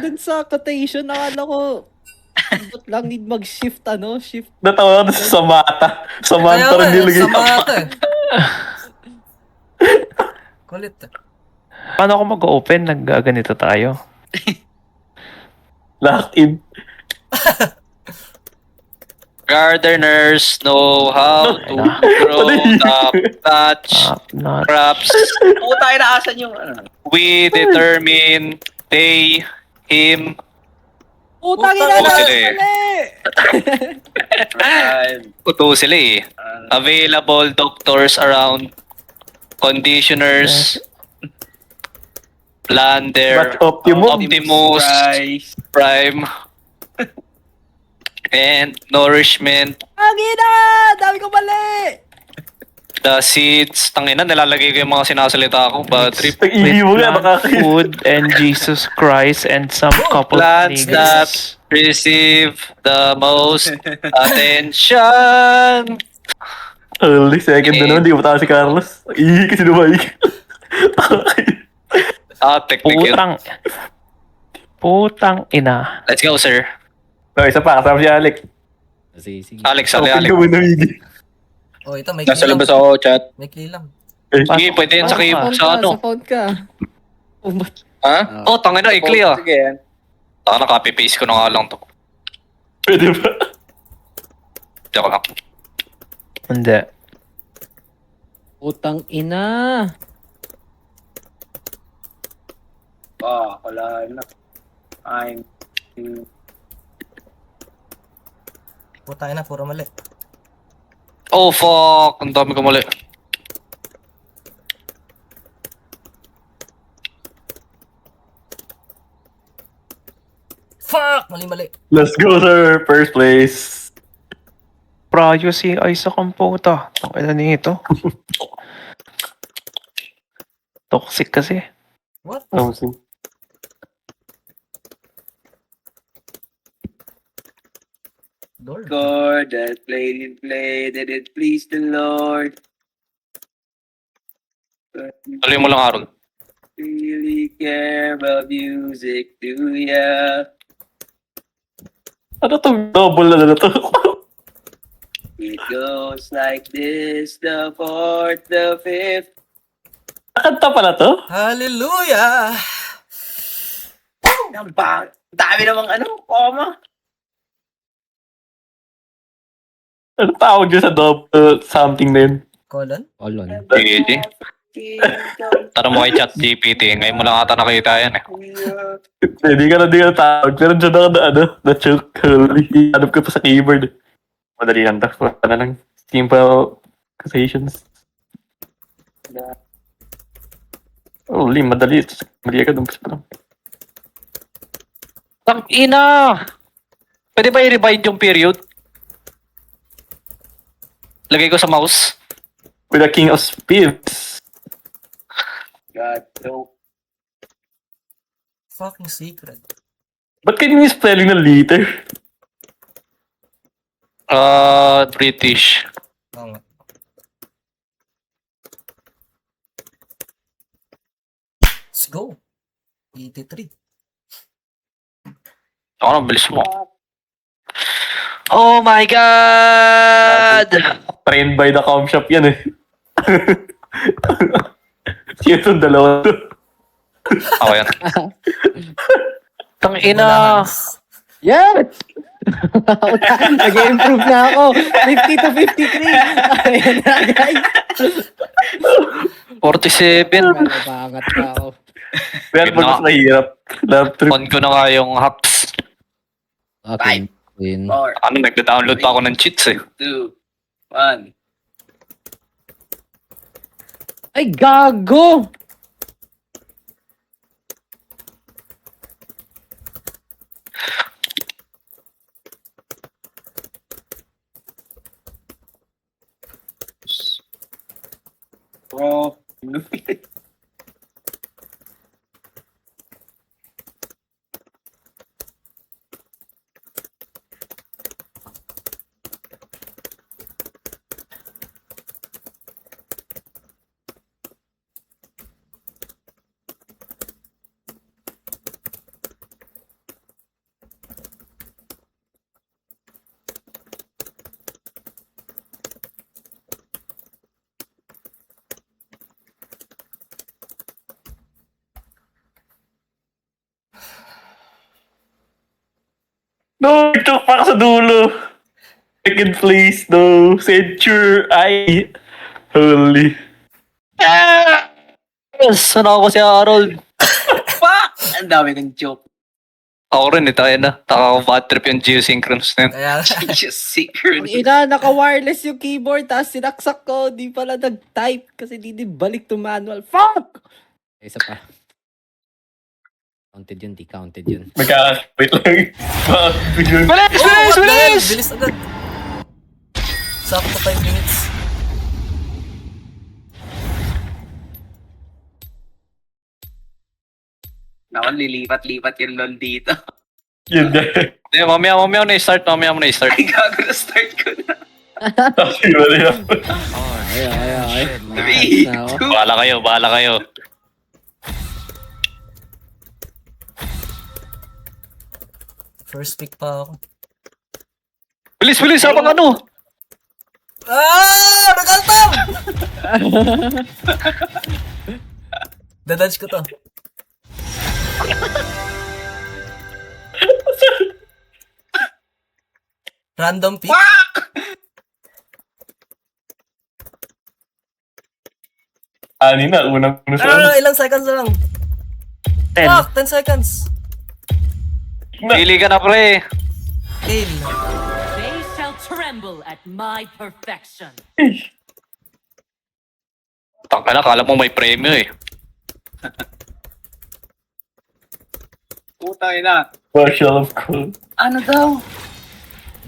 Dun sa quotation, nakala ko, ba't lang need mag-shift, shift. Natawa ko sa Samantha. Kaya Samantha nga rin eh, nilagay sama sa ata eh. Kulit eh. Paano ako mag-open? Naggaganito tayo. locked in. Gardeners know how to Nah. grow top-notch Not crops. Oo tayo naasan yung ano. We determine they, him. Putang Putang ina ina. na! Right. Uto sila eh. Available doctors around. Conditioners. Lander. But Optimus. Optimus. Price. Prime. And nourishment. Ang ina! Dami ko mali! The seeds. Tangina, nilalagay ko yung mga sinasalita ko. Bad trip. Pag-ihi mo nga, plant nakakain. food and Jesus Christ and some couple Plants that niggas. receive the most attention. Holy second na naman, di mo tayo si Carlos. Ihi kasi dumaig. Technique yun. Putang ina. Let's go, sir. Isa pa, kasama si Alec. Sige. Alex, Open Alex. ka mo namigi. Oh, ito may Nasa kilang. labas ako, chat. May kilang. Sige, pwede yan sa kay sa ano. Sa phone ka. Oh, ba't? Ha? Oh, tangina, ikli ah. Sige yan. Naka-copy-paste ko na nga lang to. Pwede ba? Diyan ko lang. Hindi. Putang ina. Wala na. Puta na, puro mali. Oh, fuck. Ang dami ko mali. Fuck! Mali-mali. Let's go, sir. First place. Privacy ay sa computer. Ang ina nito. Toxic kasi. What? Thompson. Lord. God that played that it pleased the Lord. But you Tuloy mo lang, Aaron. really care about music, do ya? Ano to? Double na to. It goes like this, the fourth, the fifth. Nakanta pala to? Hallelujah! Ang dami namang koma. Ano tawag dyan sa double something na yun? Colon? Olon. Sige. Tanong mo kay chat GPT. Ngayon mo lang ata nakita yan eh. Hindi ka na tawag. Pero dyan ako na choke. Holy. Hanap ko pa sa keyboard. Madali lang to. Wala na lang. Simple accusations. Holy, madali. Mali agad. Umpis pa lang. Tangina! Pwede ba i-rebind yung period? Lagay ko sa mouse. With the king of spirits. God, no. Fucking secret. Ba't ganyan yung spelling ng liter? British. Oo nga. Let's go. 83. Ako na, bilis mo. Oh my God! Trained by the com shop yan eh. Sino itong dalawa to? Ako yan. Tangina! Yes! Nag-improve na ako. 50 to 53. Ayan na, guys. 47. Malabangat na ako. Pero Yun pag na. mas mahirap. Love trip. On ko na nga yung hacks. Okay. Win. 4, Nagda-download pa ako ng cheats eh. 2, 1. Ay, gago! Bro. Choke pa ka sa dulo. Second place, no. Centure. Ay. Holy. Yes! Ano ako si Harold? Fuck! Ang dami kong joke. Ako rin eh, tayo na. Taka ko bad trip yung geosynchronous na yun. Kaya, Just secret. Ang ina, naka-wireless yung keyboard, tapos sinaksak ko, di pala nag-type kasi di balik to manual. Fuck! Isa pa. Counted yun, di counted yun. Magkakasabit lang. Bakit yun? Bilis! oh, Bilis! what the hell? Bilis! Bilis agad. Sakto 5 minutes. Naku, lilipat-lipat yung lol dito. Yun na. Eh, mamaya mo na i-start. Mamaya mo na i-start. Ay, gago na start ko na. Kasi wala yan. Ay. Three, Na ako. two, Bahala kayo. First pick pa ako. Bilis! Habang ano? Ah! Nagaltam! Dadodge ko to. Random pick. Ani na, unang Ah, ilang seconds na lang. 10. Fuck, 10 seconds. Pili ka na, pre. Kill. They shall tremble at my perfection. Tangka na, kala mo may premyo eh. putang ina. Marshall of Cool. Ano daw?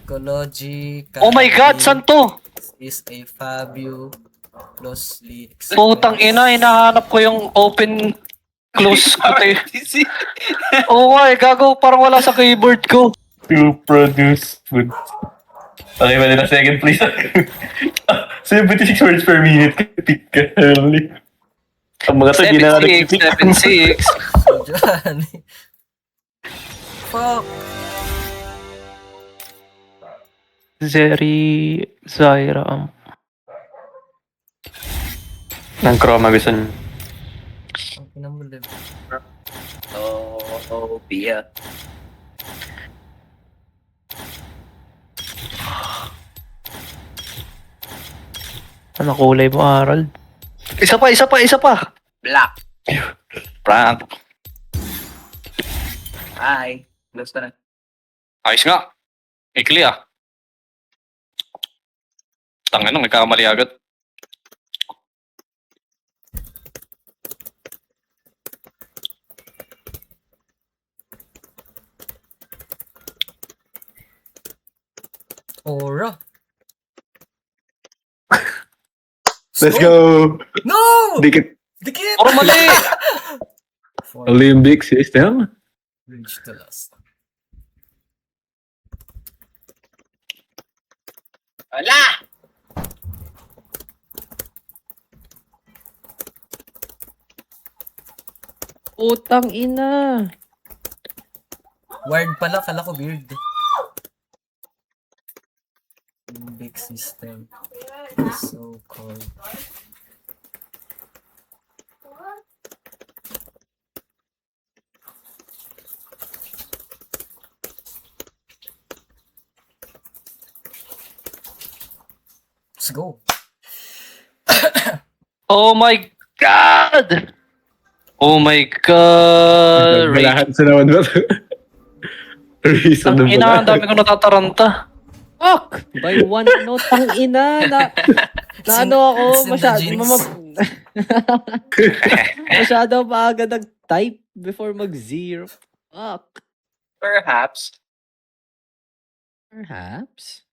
Ecology. Oh my God, saan to? Is a Fabio. Closely. Putang ina, hinahanap ko yung open close ko eh. RTC. Oo nga eh, gago, parang wala sa keyboard ko. To produce food. Okay, wala na second place. 76 words per minute. Pick ka. Holy. Ang mga to, di na 76, 76. Diyan. Fuck. Zeri Zaira ang Ng chroma gusto niya. Ang pinamulib. Oh, Pia. ano kulay mo, Harold? Isa pa. Black. Prank. Hi. Gusto na. Ayos nga. Ikli ah. Tangin na, nagkakamali agad. Aura. Let's go! No! Dikit. Dikit! Puro mali! Olympic system? Reach the last. Wala! Utang ina. Wired pala, kala ko weird. Big system. So called. Let's go. Oh my God! Oh my God! Rage. sa naman ba? Reason Ang ina, ang dami ko natataranta. Fuck! By one, no, tang ina. Na ano ako, It's in the masyado, genes. masyado maaga nag-type before mag-zero. Fuck. Perhaps. Perhaps.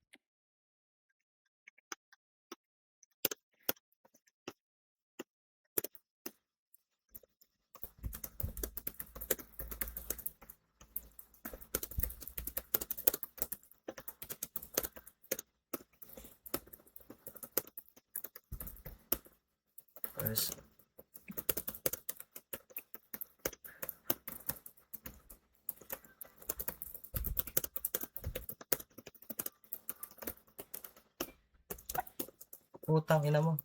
First. Putang ina mo.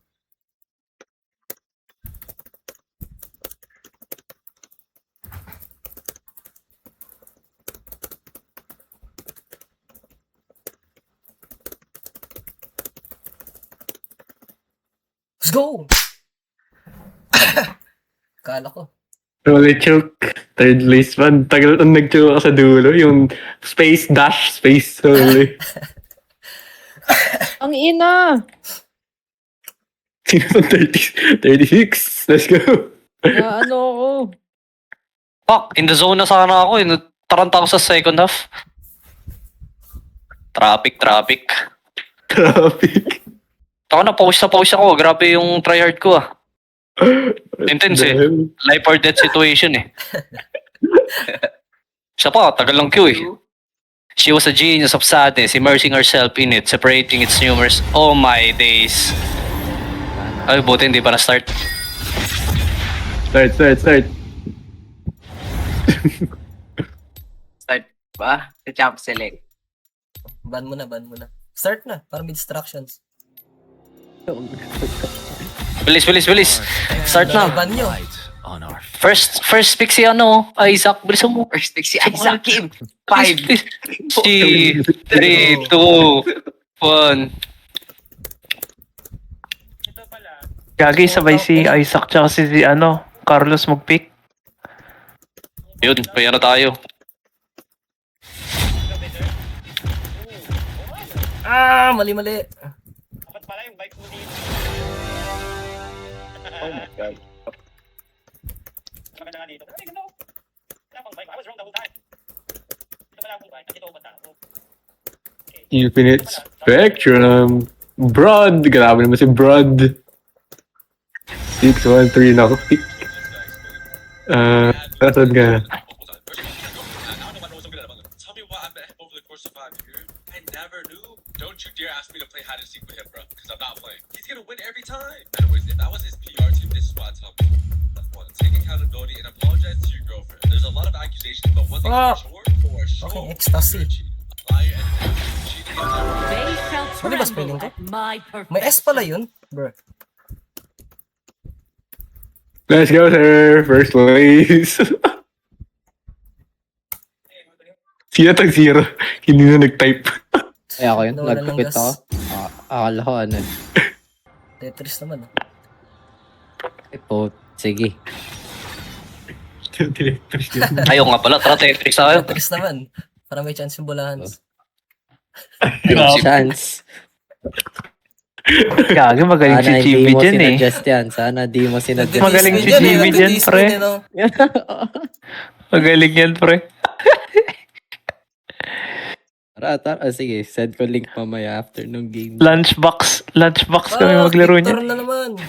Let's go! Kala ko. Roller choke. Third place man. Tagal nang nag-choke ako sa dulo. Yung space dash, space holy. Ang ina! Sino sa 36? Let's go. Na ano ako? Fuck, in the zone na sana ako. Taranta ako sa second half. Traffic. Traffic. Ako na pause ako. Grabe yung tryhard ko ah. Intense eh. Life or death situation eh. Siya pa, tagal lang queue eh. She was a genius of sadness, immersing herself in it, separating its numerous... Oh my days. Ay, buti hindi pa na-start. Start. Start ba? Sa champ select. Ban mo na. Start na, para may distractions. Bilis. Start na. Ban nyo. First pick si Isaac. Bilis mo. First pick si Isaac Kim. 5. 3, 2, 1. Gagi, sabay si Isaac tsaka si Carlos mag-pick. Yun, may ano tayo. Mali. Infinite Spectrum. Broad. Grabe naman si Broad. 6-1-3 na ako pick. Nasaan ka? Tell me what I met over the course of 5 years. I never knew. Don't you dare ask me to play hide and seek with him, bro. Because I'm not playing. He's gonna win every time. Anyways, if that was his PR team, this is what I tell him. One, take accountability and apologize to your girlfriend. There's a lot of accusations, but one thing for sure. Okay, ecstasy. Lie and cheating and everything. They shall Ano ba spelling tremble ko? at my perfection. May S pala yun, bro. Let's go, sir. First place. Sino tag 0? Hindi na nag-type. Ay, ako yun. Nawala ng Nagkupit gas. ako. Akala ko ano. Tetris naman. Sige. Directors yun. Ayaw nga pala, tara Tetris tayo. Tetris naman. Para may chance yung bulahan. May chance. Gagi, magaling si Sana hindi Jimmy mo dyan eh. sinadjust yan. Sana di mo sinadjust. Magaling si Jimmy dyan, pre. Magaling yan, pre. Tara. Sige, send ko link mamaya after nung game. Lunchbox kami maglaro niya. Victor na naman.